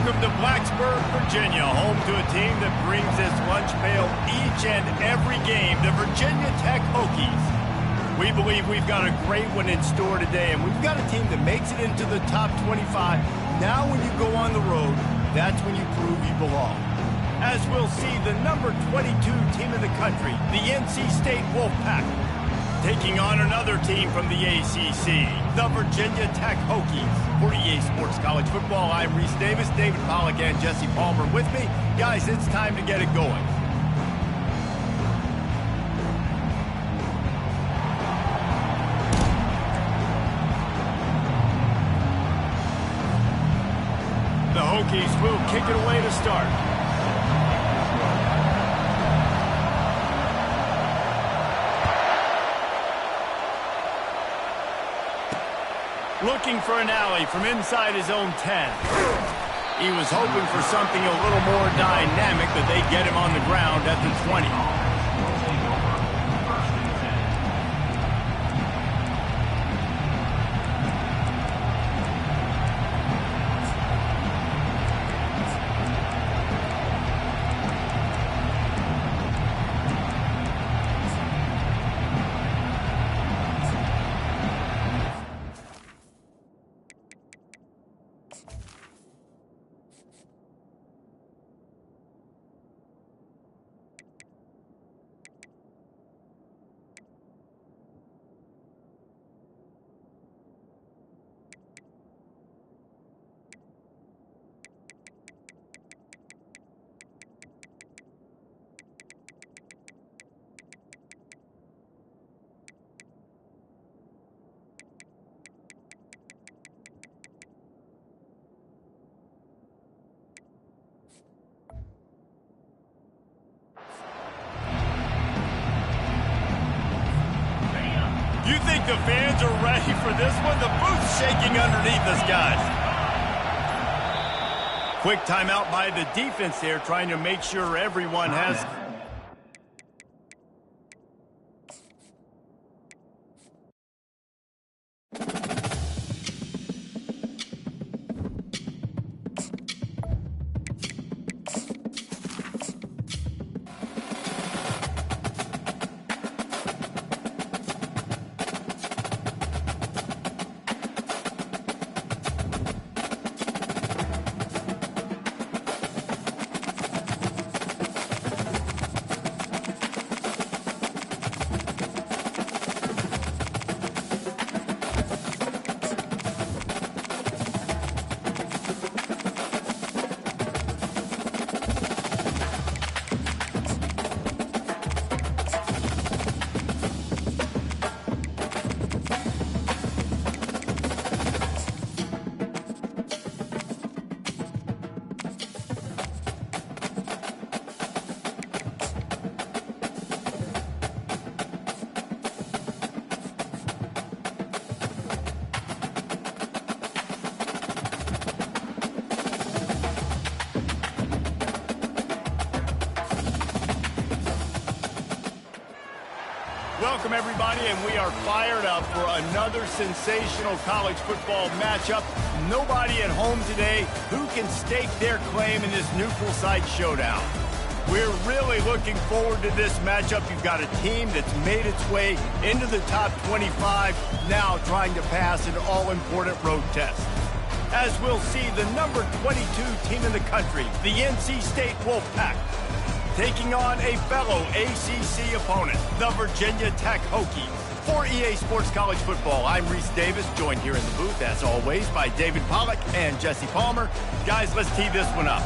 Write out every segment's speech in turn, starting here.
Welcome to Blacksburg, Virginia, home to a team that brings this lunch pail each and every game, the Virginia Tech Hokies. We believe we've got a great one in store today, and we've got a team that makes it into the top 25. Now when you go on the road, that's when you prove you belong. As we'll see, the number 22 team in the country, the NC State Wolfpack, taking on another team from the ACC, the Virginia Tech Hokies. For EA Sports College Football, I'm Reese Davis, David Pollack, and Jesse Palmer with me. Guys, it's time to get it going. The Hokies will kick it away to start. Looking for an alley from inside his own 10. He was hoping for something a little more dynamic, but they get him on the ground at the 20. You think the fans are ready for this one? The booth's shaking underneath us, guys. Quick timeout by the defense there, trying to make sure everyone has... Welcome, everybody, and we are fired up for another sensational college football matchup. Nobody at home today who can stake their claim in this neutral site showdown. We're really looking forward to this matchup. You've got a team that's made its way into the top 25, now trying to pass an all-important road test. As we'll see, the number 22 team in the country, the NC State Wolfpack, taking on a fellow ACC opponent, the Virginia Tech Hokies. For EA Sports College Football, I'm Reese Davis, joined here in the booth, as always, by David Pollack and Jesse Palmer. Guys, let's tee this one up.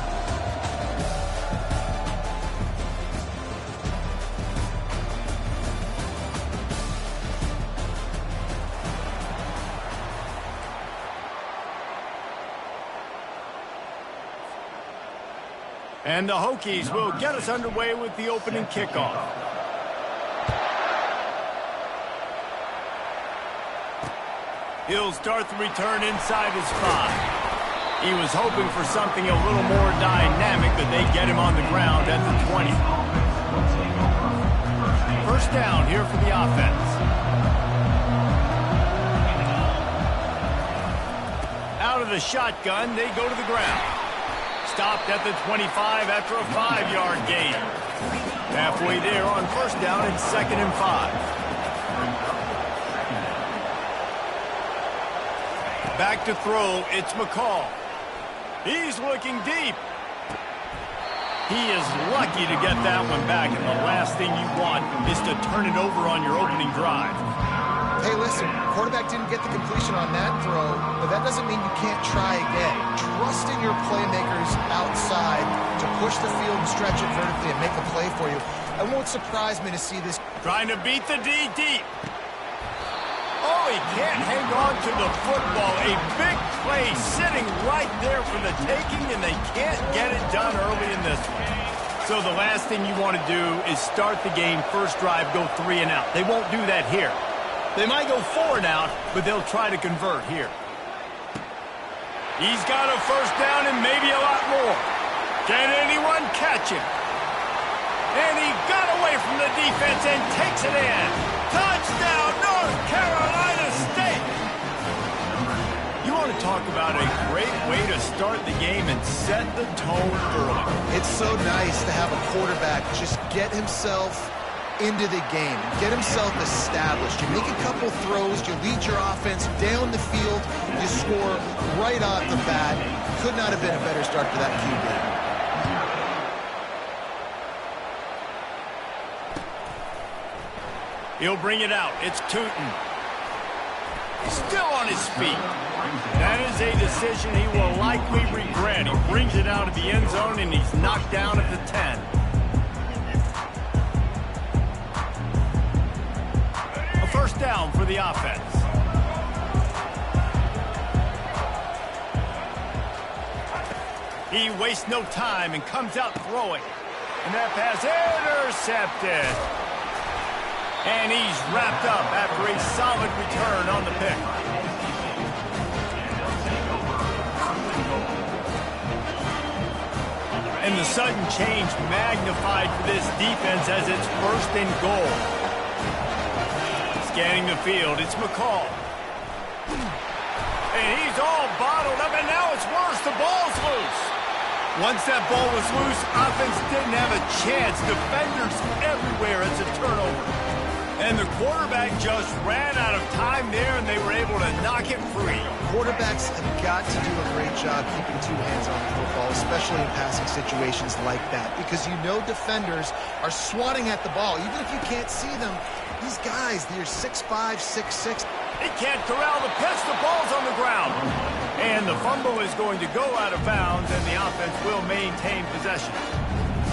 And the Hokies will get us underway with the opening kickoff. He'll start the return inside his 5. He was hoping for something a little more dynamic, but they get him on the ground at the 20. First down here for the offense. Out of the shotgun, they go to the ground. Stopped at the 25 after a 5-yard gain. Halfway there on first down, it's 2nd and 5. Back to throw, it's McCall. He's looking deep. He is lucky to get that one back, and the last thing you want is to turn it over on your opening drive. Hey, listen, quarterback didn't get the completion on that throw, but that doesn't mean you can't try again. Trust in your playmakers outside to push the field and stretch it vertically and make a play for you. It won't surprise me to see this. Trying to beat the D deep. Oh, he can't hang on to the football. A big play sitting right there for the taking, and they can't get it done early in this one. So the last thing you want to do is start the game, first drive, go 3 and out. They won't do that here. They might go 4 and out, but they'll try to convert here. He's got a first down and maybe a lot more. Can anyone catch him? And he got away from the defense and takes it in. Touchdown, North Carolina State! You want to talk about a great way to start the game and set the tone early. It's so nice to have a quarterback just get himself into the game, get himself established. You make a couple throws, you lead your offense down the field, you score right off the bat. Could not have been a better start for that QB. He'll bring it out. It's Tootin. Still on his feet. That is a decision he will likely regret. He brings it out of the end zone, and he's knocked down at the 10. A first down for the offense. He wastes no time and comes out throwing. And that pass intercepted. And he's wrapped up after a solid return on the pick. And the sudden change magnified for this defense as it's 1st and goal. Scanning the field, it's McCall. And he's all bottled up, and now it's worse. The ball's loose. Once that ball was loose, offense didn't have a chance. Defenders everywhere. It's a turnover. And the quarterback just ran out of time there, and they were able to knock it free. Quarterbacks have got to do a great job keeping 2 hands on the football, especially in passing situations like that, because you know defenders are swatting at the ball. Even if you can't see them, these guys, they're 6'5", 6'6". He can't corral the pitch. The ball's on the ground. And the fumble is going to go out of bounds, and the offense will maintain possession.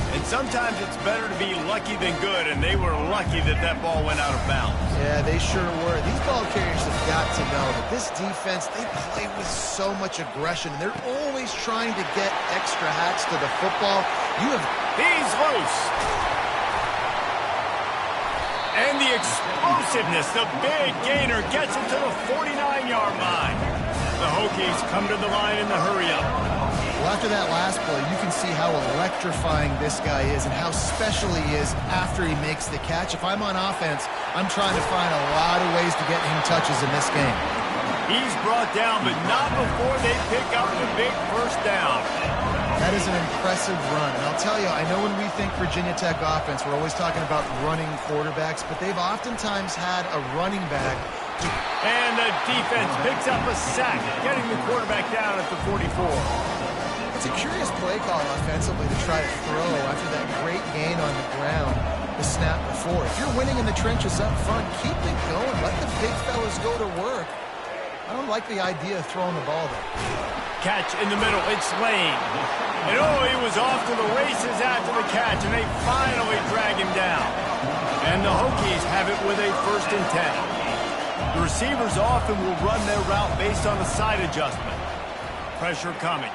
And sometimes it's better to be lucky than good, and they were lucky that that ball went out of bounds. Yeah, they sure were. These ball carriers have got to know that this defense, they play with so much aggression. They're always trying to get extra hats to the football. He's loose. And the explosiveness, the big gainer, gets it to the 49-yard line. The Hokies come to the line in the hurry-up. Well, after that last play, you can see how electrifying this guy is and how special he is after he makes the catch. If I'm on offense, I'm trying to find a lot of ways to get him touches in this game. He's brought down, but not before they pick up the big first down. That is an impressive run. And I'll tell you, I know when we think Virginia Tech offense, we're always talking about running quarterbacks, but they've oftentimes had a running back. And the defense picks up a sack, getting the quarterback down at the 44. It's a curious play call offensively to try to throw after that great gain on the ground the snap before. If you're winning in the trenches up front, keep it going. Let the big fellas go to work. I don't like the idea of throwing the ball there. Catch in the middle. It's Lane. And oh, he was off to the races after the catch, and they finally drag him down. And the Hokies have it with a 1st and 10. The receivers often will run their route based on a side adjustment. Pressure coming.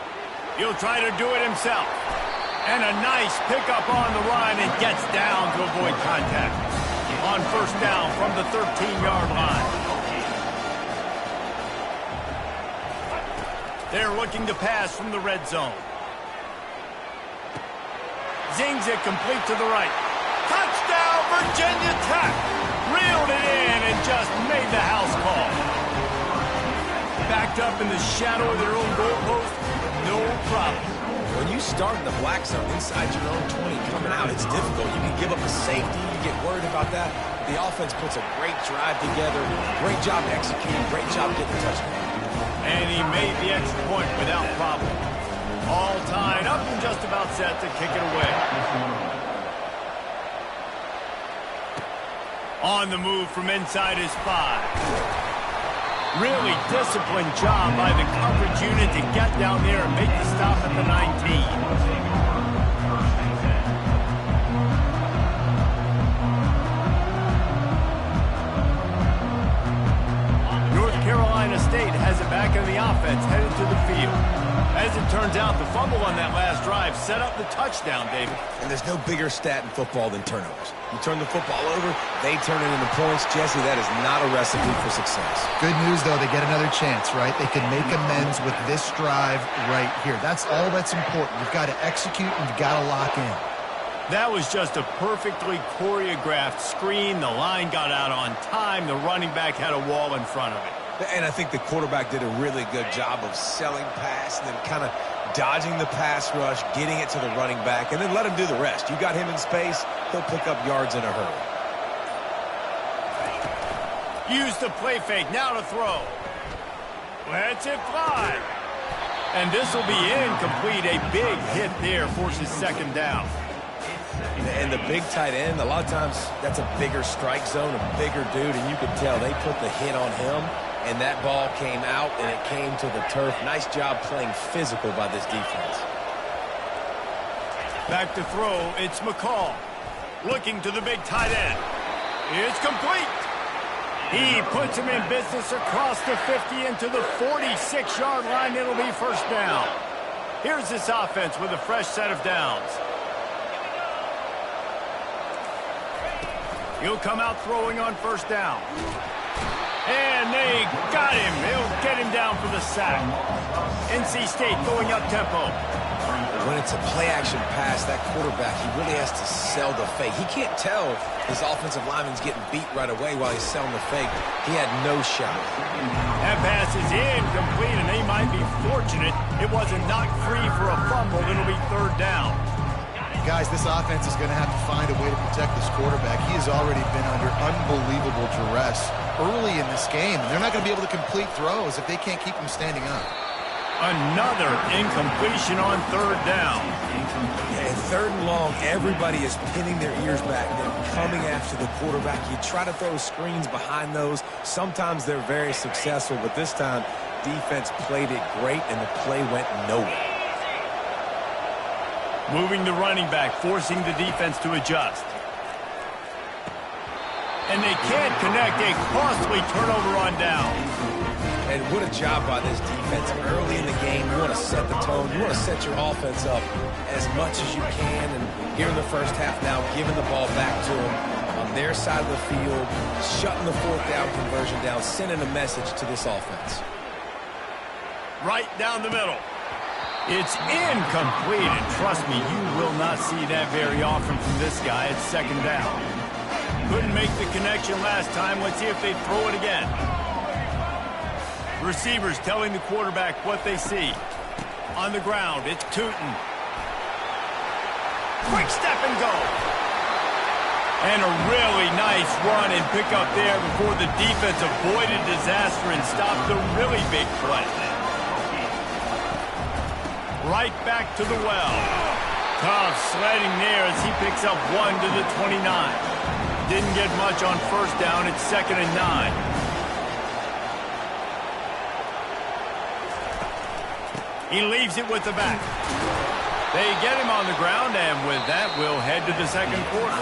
He'll try to do it himself. And a nice pickup on the run and gets down to avoid contact. On first down from the 13-yard line. They're looking to pass from the red zone. Zings it complete to the right. Touchdown, Virginia Tech! Reeled it in and just made the house call. Backed up in the shadow of their own goalpost. No problem. When you start in the black zone inside your own 20 coming out, it's difficult. You can give up a safety. You get worried about that. The offense puts a great drive together. Great job executing. Great job getting the touchdown. And he made the extra point without problem. All tied up and just about set to kick it away. On the move from inside his 5. Really disciplined job by the coverage unit to get down there and make the stop at the 19. Carolina State has it back in the offense, headed to the field. As it turns out, the fumble on that last drive set up the touchdown, David. And there's no bigger stat in football than turnovers. You turn the football over, they turn it into points. Jesse, that is not a recipe for success. Good news, though, they get another chance, right? They can make amends with this drive right here. That's all that's important. You've got to execute and you've got to lock in. That was just a perfectly choreographed screen. The line got out on time. The running back had a wall in front of it. And I think the quarterback did a really good job of selling pass and then kind of dodging the pass rush, getting it to the running back, and then let him do the rest. You got him in space, he'll pick up yards in a hurry. Use the play fake, now to throw. Lets it fly. And this will be incomplete. A big hit there forces second down. And the big tight end, a lot of times that's a bigger strike zone, a bigger dude, and you could tell they put the hit on him, and that ball came out, and it came to the turf. Nice job playing physical by this defense. Back to throw, it's McCall. Looking to the big tight end. It's complete. He puts him in business across the 50 into the 46-yard line. It'll be first down. Here's this offense with a fresh set of downs. He'll come out throwing on first down. And they got him. They'll get him down for the sack. NC State going up tempo. When it's a play-action pass, that quarterback, he really has to sell the fake. He can't tell his offensive lineman's getting beat right away while he's selling the fake. He had no shot. That pass is incomplete, and they might be fortunate it wasn't knocked free for a fumble. It'll be third down. Guys, this offense is going to have to find a way to protect this quarterback. He has already been under unbelievable duress early in this game, and they're not going to be able to complete throws if they can't keep him standing up. Another incompletion on third down. And third and long, everybody is pinning their ears back. They're coming after the quarterback. You try to throw screens behind those. Sometimes they're very successful, but this time, defense played it great, and the play went nowhere. Moving the running back, forcing the defense to adjust. And they can't connect. A costly turnover on down. And what a job by this defense. Early in the game, you want to set the tone. You want to set your offense up as much as you can. And here in the first half now, giving the ball back to them on their side of the field, shutting the fourth down conversion down, sending a message to this offense. Right down the middle. It's incomplete, and trust me, you will not see that very often from this guy. It's second down. Couldn't make the connection last time. Let's see if they throw it again. Receivers telling the quarterback what they see. On the ground, it's Tootin. Quick step and go. And a really nice run and pick up there before the defense avoided disaster and stopped the really big play. Right back to the well. Tough sledding there as he picks up 1 to the 29. Didn't get much on first down. It's 2nd and 9. He leaves it with the back. They get him on the ground, and with that, we'll head to the second quarter.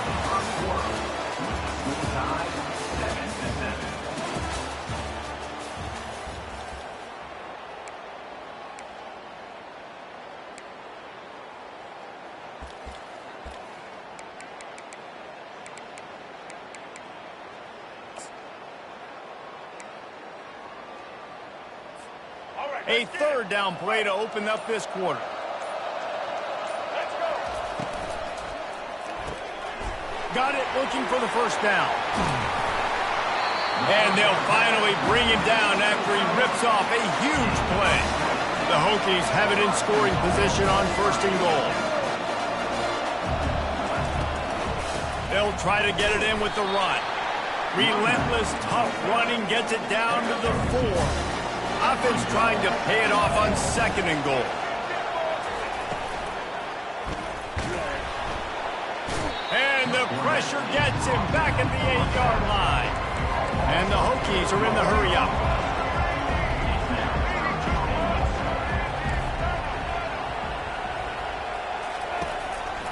A third down play to open up this quarter. Let's go. Got it, looking for the first down. And they'll finally bring him down after he rips off a huge play. The Hokies have it in scoring position on 1st and goal. They'll try to get it in with the run. Relentless, tough running gets it down to the 4. Offense trying to pay it off on 2nd and goal. And the pressure gets him back at the 8-yard line. And the Hokies are in the hurry-up.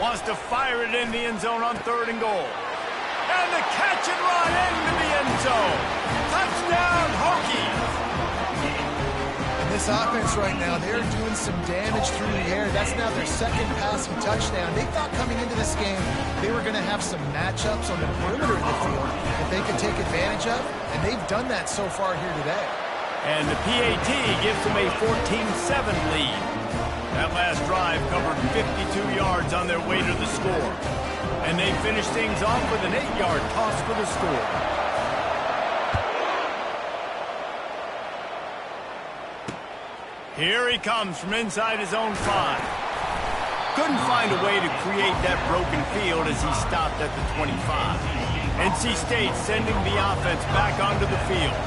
Wants to fire it in the end zone on 3rd and goal. And the catch and run into the end zone. Touchdown, Hokies. And this offense right now, they're doing some damage through the air. That's now their 2nd passing touchdown. They thought coming into this game they were going to have some matchups on the perimeter of the field that they could take advantage of, and they've done that so far here today. And the PAT gives them a 14-7 lead. That last drive covered 52 yards on their way to the score. And they finish things off with an 8-yard toss for the score. Here he comes from inside his own 5. Couldn't find a way to create that broken field as he stopped at the 25. NC State sending the offense back onto the field.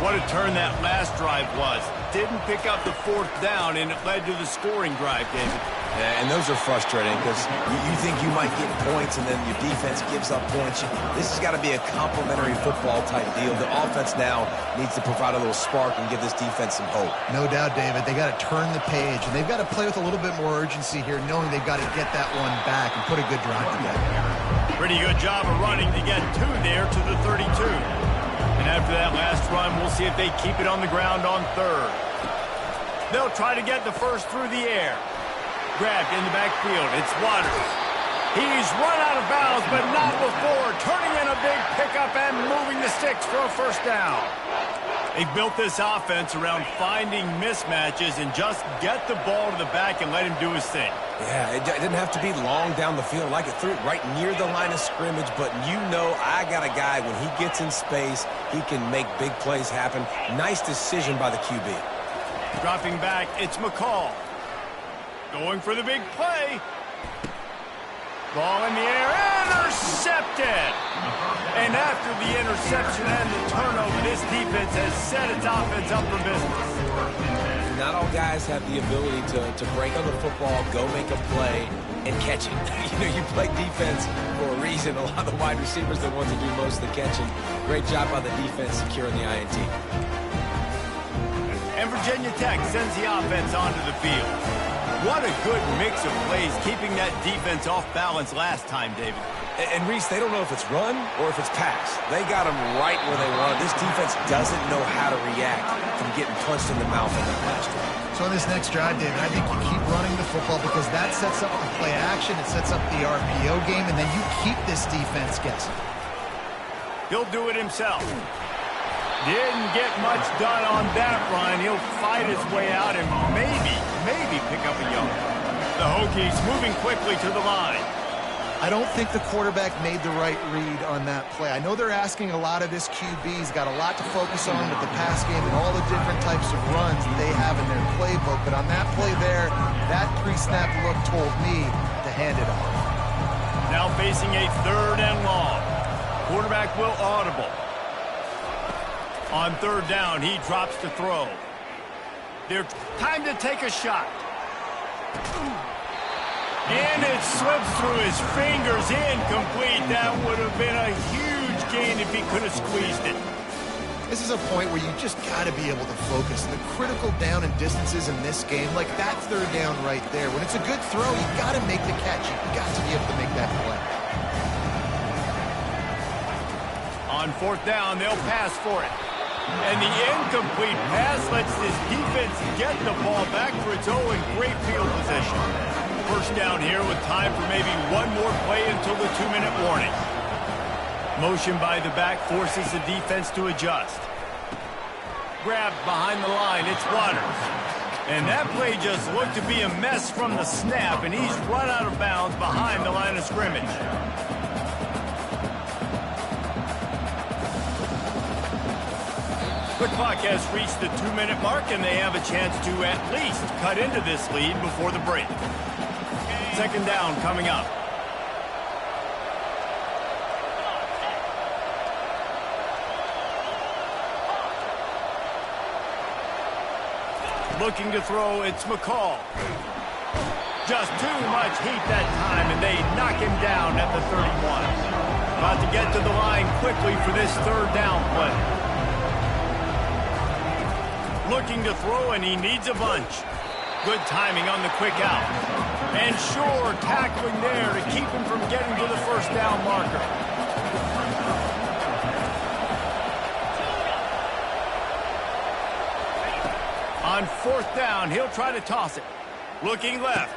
What a turn that last drive was. Didn't pick up the 4th down, and it led to the scoring drive, David. Yeah, and those are frustrating because you think you might get points and then your defense gives up points. This has got to be a complementary football type deal. The offense now needs to provide a little spark and give this defense some hope. No doubt, David. They got to turn the page, and they've got to play with a little bit more urgency here, knowing they've got to get that one back and put a good drive together. Pretty good job of running to get 2 there to the 32. And after that last run, we'll see if they keep it on the ground on 3rd. They'll try to get the first through the air. Grabbed in the backfield. It's Waters. He's run out of bounds, but not before. Turning in a big pickup and moving the sticks for a 1st down. They built this offense around finding mismatches and just get the ball to the back and let him do his thing. Yeah, it didn't have to be long down the field. Like it threw it right near the line of scrimmage, but you know I got a guy, when he gets in space, he can make big plays happen. Nice decision by the QB. Dropping back, it's McCall. Going for the big play. Ball in the air, intercepted! And after the interception and the turnover, this defense has set its offense up for business. Not all guys have the ability to break on the football, go make a play, and catch it. You play defense for a reason. A lot of the wide receivers are the ones that do most of the catching. Great job by the defense securing the INT. And Virginia Tech sends the offense onto the field. What a good mix of plays, keeping that defense off balance last time, David. And Reese, they don't know if it's run or if it's pass. They got them right where they want. This defense doesn't know how to react from getting punched in the mouth in that last drive. So in this next drive, David, I think you keep running the football because that sets up the play action, it sets up the RPO game, and then you keep this defense guessing. He'll do it himself. Didn't get much done on that run. He'll fight his way out and maybe pick up a yard. The Hokies moving quickly to the line. I don't think the quarterback made the right read on that play. I know they're asking a lot of this QB. He's got a lot to focus on with the pass game and all the different types of runs that they have in their playbook. But on that play there, that pre-snap look told me to hand it off. Now facing a 3rd and long. Quarterback will audible. On 3rd down, he drops to throw. They're time to take a shot. And it slips through his fingers, incomplete. That would have been a huge gain if he could have squeezed it. This is a point where you just got to be able to focus. The critical down and distances in this game, like that 3rd down right there. When it's a good throw, you got to make the catch. You got to be able to make that play. On 4th down, they'll pass for it. And the incomplete pass lets this defense get the ball back for its own great field position. 1st down here with time for maybe one more play until the 2-minute warning. Motion by the back forces the defense to adjust. Grabbed behind the line, it's Waters. And that play just looked to be a mess from the snap, and he's run out of bounds behind the line of scrimmage. The clock has reached the 2-minute mark, and they have a chance to at least cut into this lead before the break. Second down coming up. Looking to throw, it's McCall. Just too much heat that time, and they knock him down at the 31. About to get to the line quickly for this third down play. Looking to throw, and he needs a bunch. Good timing on the quick out. And sure, tackling there to keep him from getting to the first down marker. On fourth down, he'll try to toss it. Looking left.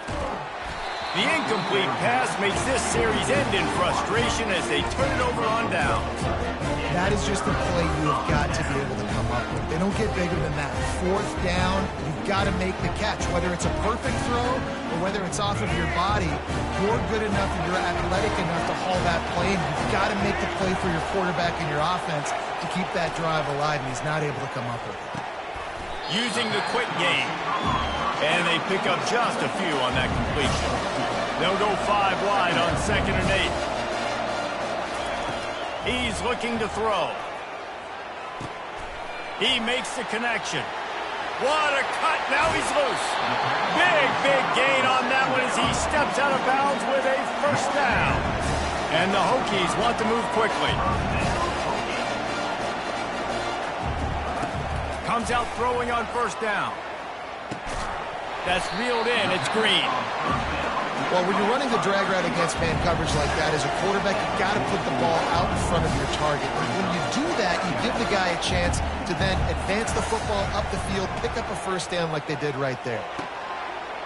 The incomplete pass makes this series end in frustration as they turn it over on down. That is just a play you have got to be able to come up with. They don't get bigger than that. Fourth down, you've got to make the catch. Whether it's a perfect throw or whether it's off of your body, you're good enough and you're athletic enough to haul that play, and you've got to make the play for your quarterback and your offense to keep that drive alive, and he's not able to come up with it. Using the quick game. And they pick up just a few on that completion. They'll go 5 wide on 2nd and 8. He's looking to throw. He makes the connection. What a cut. Now he's loose. Big gain on that one as he steps out of bounds with a first down. And the Hokies want to move quickly. Comes out throwing on first down. That's reeled in. It's Green. Well, when you're running the drag route against man coverage like that, as a quarterback, you've got to put the ball out in front of your target. And when you do that, you give the guy a chance to then advance the football up the field, pick up a first down like they did right there.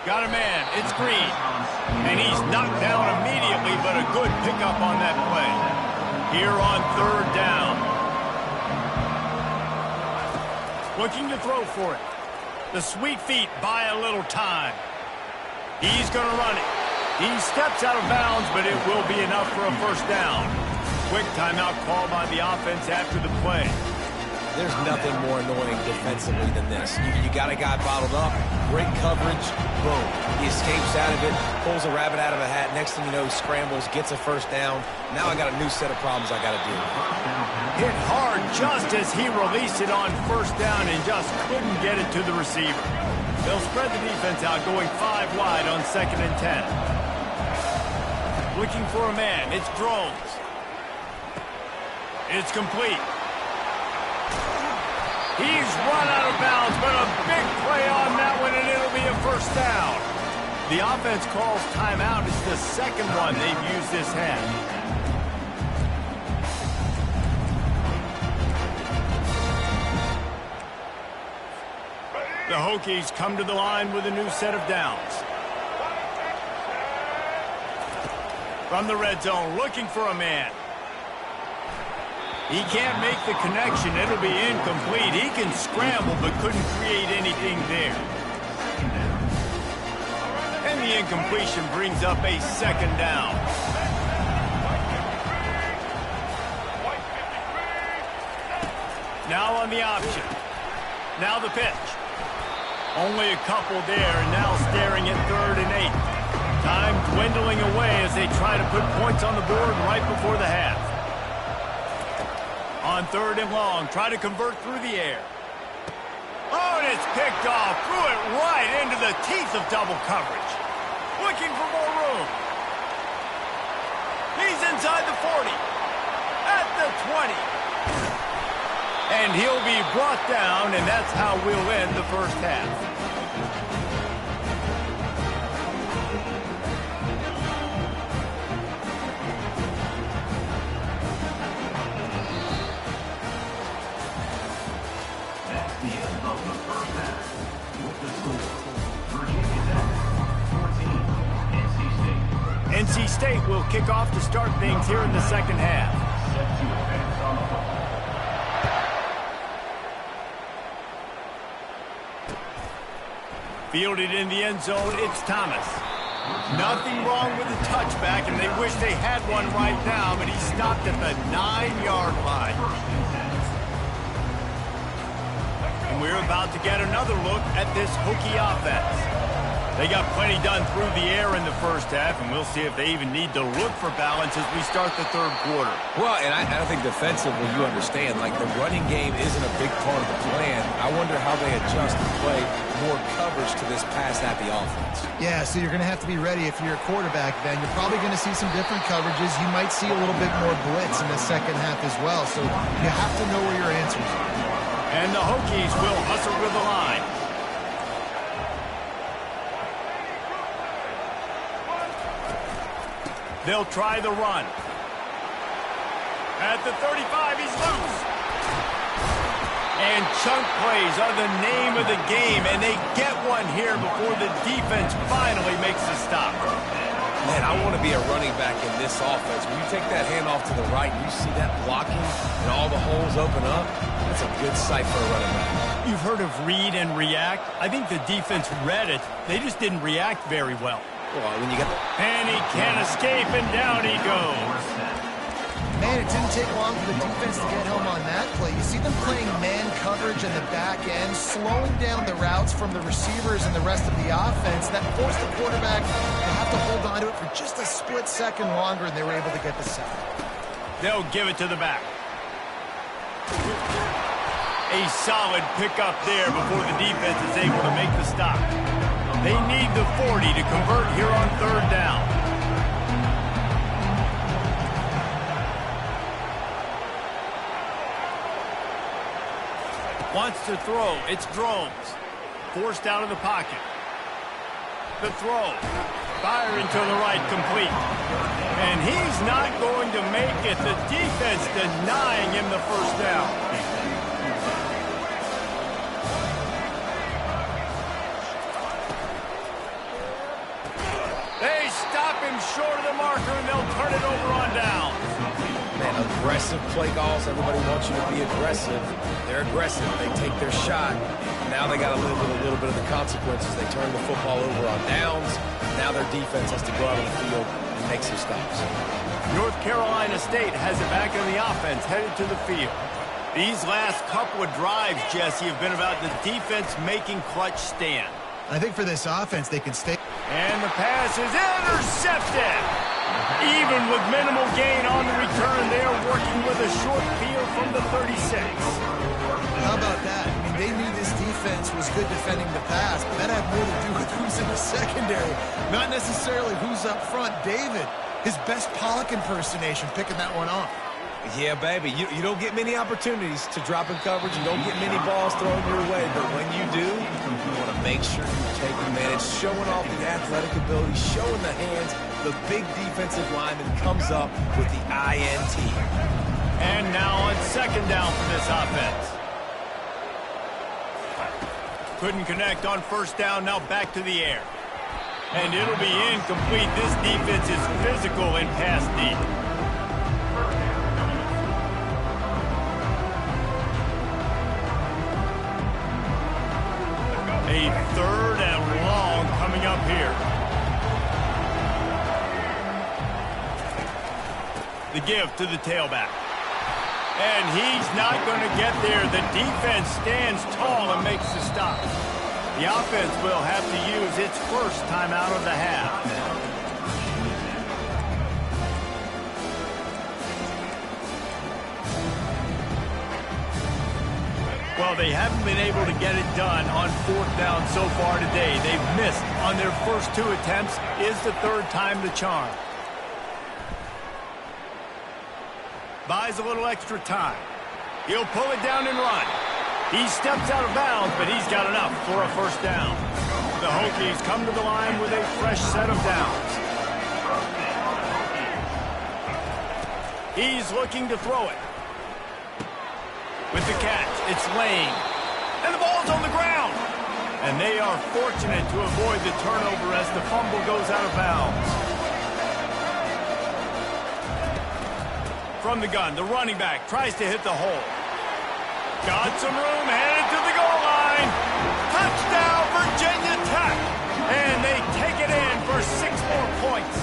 Got a man. It's Green. And he's knocked down immediately, but a good pickup on that play. Here on third down. Looking to throw for it. The sweet feet buy a little time. He's going to run it. He steps out of bounds, but it will be enough for a first down. Quick timeout call by the offense after the play. There's nothing more annoying defensively than this. You got a guy bottled up, great coverage, boom. He escapes out of it, pulls a rabbit out of a hat. Next thing you know, he scrambles, gets a first down. Now I got a new set of problems I got to deal with. Hit hard just as he released it on first down and just couldn't get it to the receiver. They'll spread the defense out, going 5 wide on 2nd and 10. Looking for a man. It's Drones. It's complete. He's run out of bounds, but a big play on that one, and it'll be a first down. The offense calls timeout. It's the second one they've used this half. The Hokies come to the line with a new set of downs. From the red zone, looking for a man. He can't make the connection. It'll be incomplete. He can scramble, but couldn't create anything there. And the incompletion brings up a second down. Now on the option. Now the pitch. Only a couple there, and now staring at 3rd and 8. Time dwindling away as they try to put points on the board right before the half. On 3rd and long, try to convert through the air. Oh, and it's picked off. Threw it right into the teeth of double coverage. Looking for more room. He's inside the 40. At the 20. And he'll be brought down, and that's how we'll end the first half. NC State will kick off to start things here in the second half. Fielded in the end zone, it's Thomas. Nothing wrong with the touchback, and they wish they had one right now, but he stopped at the 9-yard line. and we're about to get another look at this Hokie offense. They got plenty done through the air in the first half, and we'll see if they even need to look for balance as we start the third quarter. Well, and I think defensively, you understand, like the running game isn't a big part of the plan. I wonder how they adjust and play more coverage to this pass-happy offense. Yeah, so you're going to have to be ready if you're a quarterback, Ben. You're probably going to see some different coverages. You might see a little bit more blitz in the second half as well, so you have to know where your answers are. And the Hokies will hustle with the line. They'll try the run. At the 35, he's loose. And chunk plays are the name of the game, and they get one here before the defense finally makes a stop. Man, I want to be a running back in this offense. When you take that handoff to the right, you see that blocking and all the holes open up. That's a good sight for a running back. You've heard of read and react. I think the defense read it. They just didn't react very well. Well, when you get and he can't escape, and down he goes. Man, it didn't take long for the defense to get home on that play. You see them playing man coverage in the back end, slowing down the routes from the receivers and the rest of the offense. That forced the quarterback to have to hold on to it for just a split second longer, and they were able to get the sack. They'll give it to the back. A solid pickup there before the defense is able to make the stop. They need the 40 to convert here on third down. Wants to throw. It's Drones. Forced out of the pocket. The throw. Firing to the right, complete. And he's not going to make it. The defense denying him the first down. They stop him short of the marker, and they'll turn it over on down. Man, aggressive play calls. Everybody wants you to be aggressive. They're aggressive. They take their shot. Now they got to live with a little bit of the consequences. They turn the football over on downs. Now their defense has to go out on the field and make some stops. North Carolina State has it back in the offense, headed to the field. These last couple of drives, Jesse, have been about the defense making clutch stand. I think for this offense, they can stay. And the pass is intercepted. Even with minimal gain on the return, they are working with a short field from the 36. How about that? I mean, they knew this defense was good defending the pass, but that had more to do with who's in the secondary, not necessarily who's up front. David, his best Pollock impersonation, picking that one off. Yeah, baby. You don't get many opportunities to drop in coverage. You don't get many balls thrown your way. But when you do, you want to make sure you take advantage, showing off the athletic ability, showing the hands. The big defensive lineman comes up with the INT. And now on second down for this offense. Couldn't connect on first down. Now back to the air. And it'll be incomplete. This defense is physical and pass deep. A third and long coming up here. The give to the tailback. And he's not going to get there. The defense stands tall and makes the stop. The offense will have to use its first timeout of the half. Well, they haven't been able to get it done on fourth down so far today. They've missed on their first two attempts. Is the third time the charm. Buys a little extra time. He'll pull it down and run. He steps out of bounds, but he's got enough for a first down. The Hokies come to the line with a fresh set of downs. He's looking to throw it. With the catch, it's Lane. And the ball's on the ground. And they are fortunate to avoid the turnover as the fumble goes out of bounds. From the gun, the running back tries to hit the hole. Got some room, headed to the goal line. Touchdown, Virginia Tech. And they take it in for 6 more points.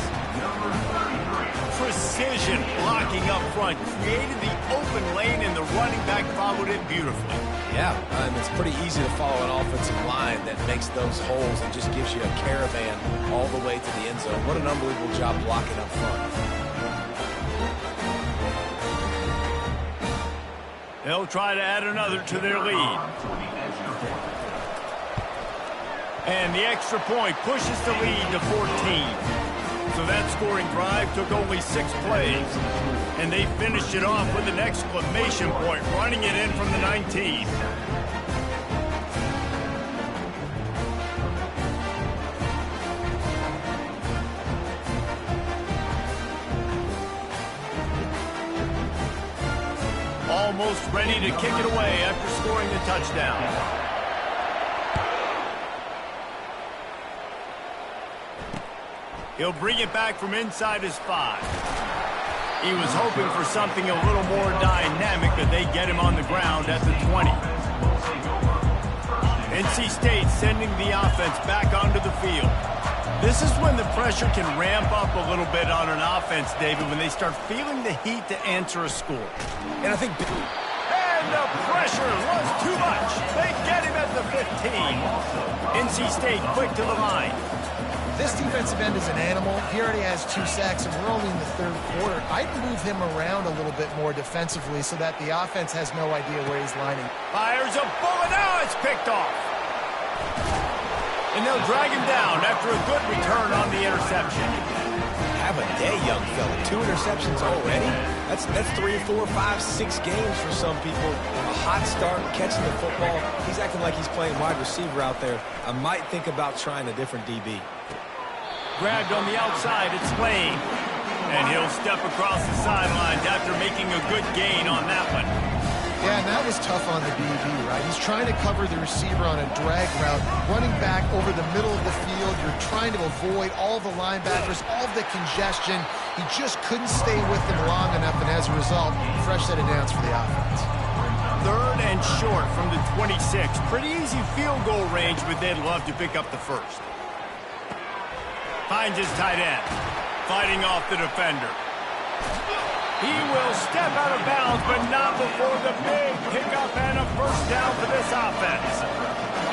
precision blocking up front, created the open lane, and the running back followed it beautifully. Yeah, it's pretty easy to follow an offensive line that makes those holes and just gives you a caravan all the way to the end zone. What an unbelievable job blocking up front. They'll try to add another to their lead. And the extra point pushes the lead to 14. So that scoring drive took only 6 plays. And they finished it off with an exclamation point, running it in from the 19. Almost ready to kick it away after scoring the touchdown. He'll bring it back from inside his 5. He was hoping for something a little more dynamic, but they get him on the ground at the 20. NC State sending the offense back onto the field. This is when the pressure can ramp up a little bit on an offense, David, when they start feeling the heat to answer a score. And I think... And the pressure was too much. They get him at the 15. NC State quick to the line. This defensive end is an animal. He already has 2 sacks, and we're only in the 3rd quarter. I'd move him around a little bit more defensively so that the offense has no idea where he's lining. Fires a bullet. Now it's picked off. And they'll drag him down after a good return on the interception. Have a day, young fella. 2 interceptions already? That's 3, 4, 5, 6 games for some people. A hot start, catching the football. He's acting like he's playing wide receiver out there. I might think about trying a different DB. Grabbed on the outside, it's Lane. And he'll step across the sidelines after making a good gain on that one. Yeah, and that was tough on the DB, right? He's trying to cover the receiver on a drag route, running back over the middle of the field. You're trying to avoid all the linebackers, all the congestion. He just couldn't stay with them long enough, and as a result, fresh set of downs for the offense. 3rd and short from the 26. Pretty easy field goal range, but they'd love to pick up the first. Finds his tight end, fighting off the defender. He will step out of bounds, but not before the big pickup and a first down for this offense.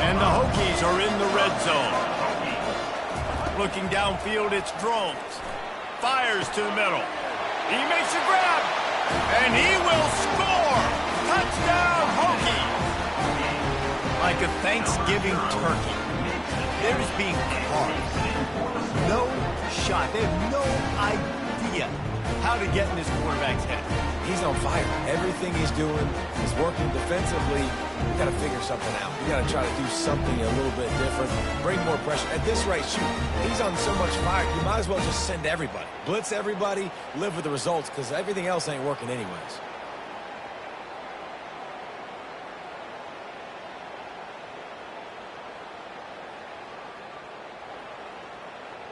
And the Hokies are in the red zone. Looking downfield, it's Drones. Fires to the middle. He makes a grab, and he will score. Touchdown, Hokie. Like a Thanksgiving turkey, they're just being carved. No shot. They have no idea how to get in this quarterback's head. He's on fire. Everything he's doing is working defensively. We got to figure something out. We got to try to do something a little bit different. Bring more pressure. At this rate, shoot, he's on so much fire, you might as well just send everybody. Blitz everybody, live with the results, because everything else ain't working anyways.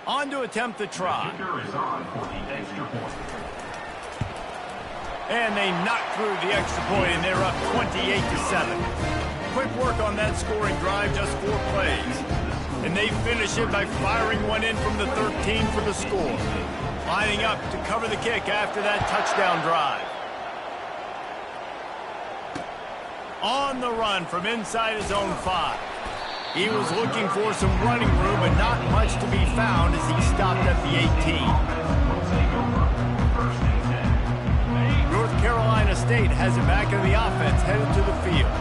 On to attempt the try. And they knock through the extra point, and they're up 28-7. Quick work on that scoring drive, just 4 plays. And they finish it by firing one in from the 13 for the score. Lining up to cover the kick after that touchdown drive. On the run from inside his own 5. He was looking for some running room, but not much to be found as he stopped at the 18. North Carolina State has it back in the offense, headed to the field.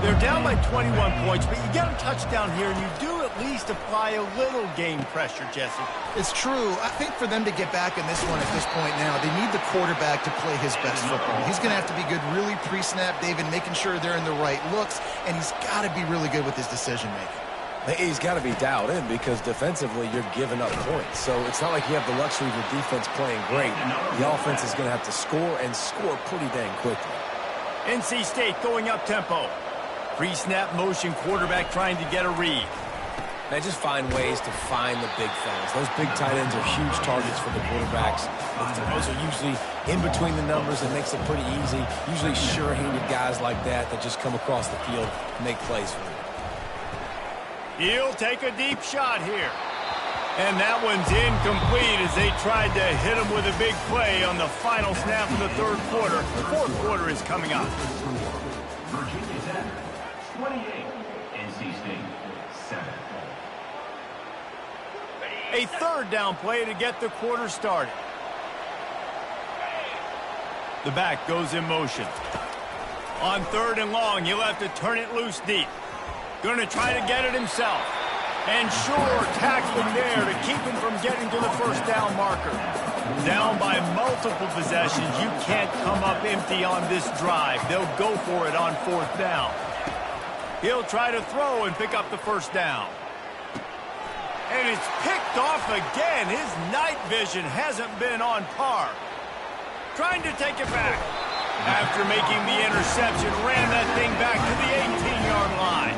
They're down by 21 points, but you get a touchdown here, and you do at least apply a little game pressure, Jesse. It's true. I think for them to get back in this one at this point now, they need the quarterback to play his best football. He's going to have to be good really pre-snap, David, making sure they're in the right looks, and he's got to be really good with his decision-making. He's got to be dialed in because defensively you're giving up points. So it's not like you have the luxury of your defense playing great. The offense is going to have to score and score pretty dang quickly. NC State going up-tempo. Pre-snap motion quarterback trying to get a read. They just find ways to find the big fellas. Those big tight ends are huge targets for the quarterbacks. The throws are usually in between the numbers and makes it pretty easy. Usually sure-handed guys like that just come across the field and make plays for you. He'll take a deep shot here. And that one's incomplete as they tried to hit him with a big play on the final snap of the third quarter. The fourth quarter is coming up. Virginia Tech, 28. NC State, 7. A third down play to get the quarter started. The back goes in motion. On third and long, he'll have to turn it loose deep. Going to try to get it himself. And sure, tackling there to keep him from getting to the first down marker. Down by multiple possessions, you can't come up empty on this drive. They'll go for it on fourth down. He'll try to throw and pick up the first down. And it's picked off again. His night vision hasn't been on par. Trying to take it back. After making the interception, ran that thing back to the 18-yard line.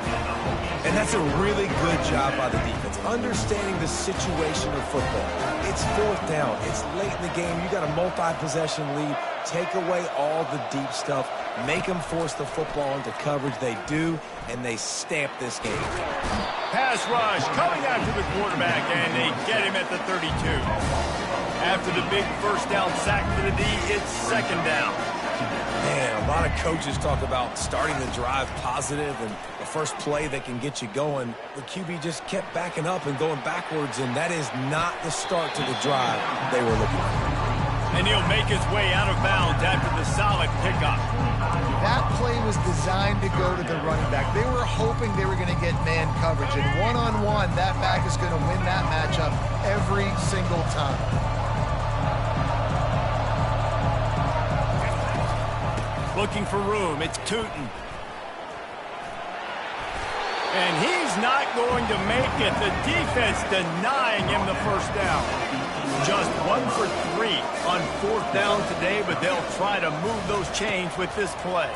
And that's a really good job by the defense, understanding the situation of football. It's fourth down. It's late in the game. You got a multi-possession lead. Take away all the deep stuff. Make them force the football into coverage. They do, and they stamp this game. Pass rush coming after the quarterback, and they get him at the 32. After the big first down sack for the D, it's second down. Man, a lot of coaches talk about starting the drive positive and the first play that can get you going. The QB just kept backing up and going backwards, and that is not the start to the drive they were looking for. And he'll make his way out of bounds after the solid pickup. That play was designed to go to the running back. They were hoping they were going to get man coverage, and one-on-one, that back is going to win that matchup every single time. Looking for room. It's Tootin. And he's not going to make it. The defense denying him the first down. Just 1 for 3 on fourth down today, but they'll try to move those chains with this play.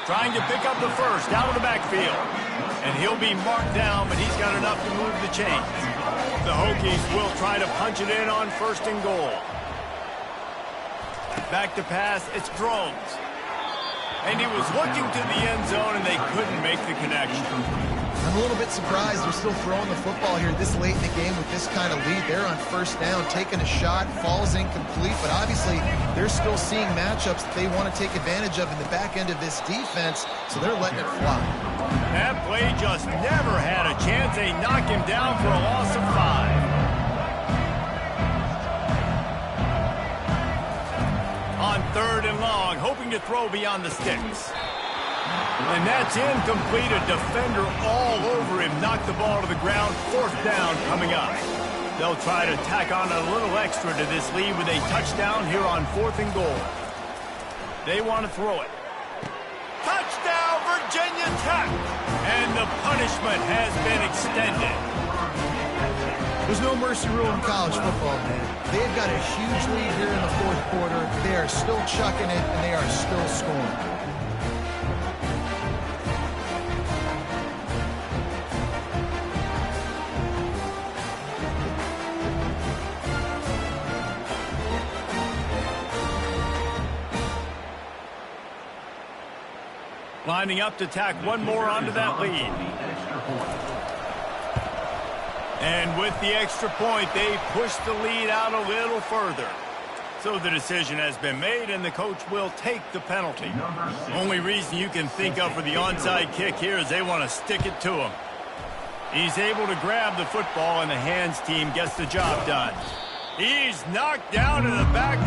Trying to pick up the first out of the backfield. And he'll be marked down, but he's got enough to move the chains. The Hokies will try to punch it in on first and goal. Back to pass, it's Drones. And he was looking to the end zone, and they couldn't make the connection. I'm a little bit surprised they're still throwing the football here this late in the game with this kind of lead. They're on first down, taking a shot, falls incomplete, but obviously they're still seeing matchups that they want to take advantage of in the back end of this defense, so they're letting it fly. That play just never had a chance. They knock him down for a loss of 5. On third and long, hoping to throw beyond the sticks. And that's incomplete. A defender all over him. Knocked the ball to the ground. Fourth down coming up. They'll try to tack on a little extra to this lead with a touchdown here on fourth and goal. They want to throw it. Touchdown, Virginia Tech! And the punishment has been extended. There's no mercy rule in college football, man. They've got a huge lead here in the fourth quarter. They are still chucking it, and they are still scoring. Lining up to tack one more onto that lead. And with the extra point, they push the lead out a little further. So the decision has been made, and the coach will take the penalty. Only reason you can think of for the onside kick here is they want to stick it to him. He's able to grab the football, and the hands team gets the job done. He's knocked down in the back.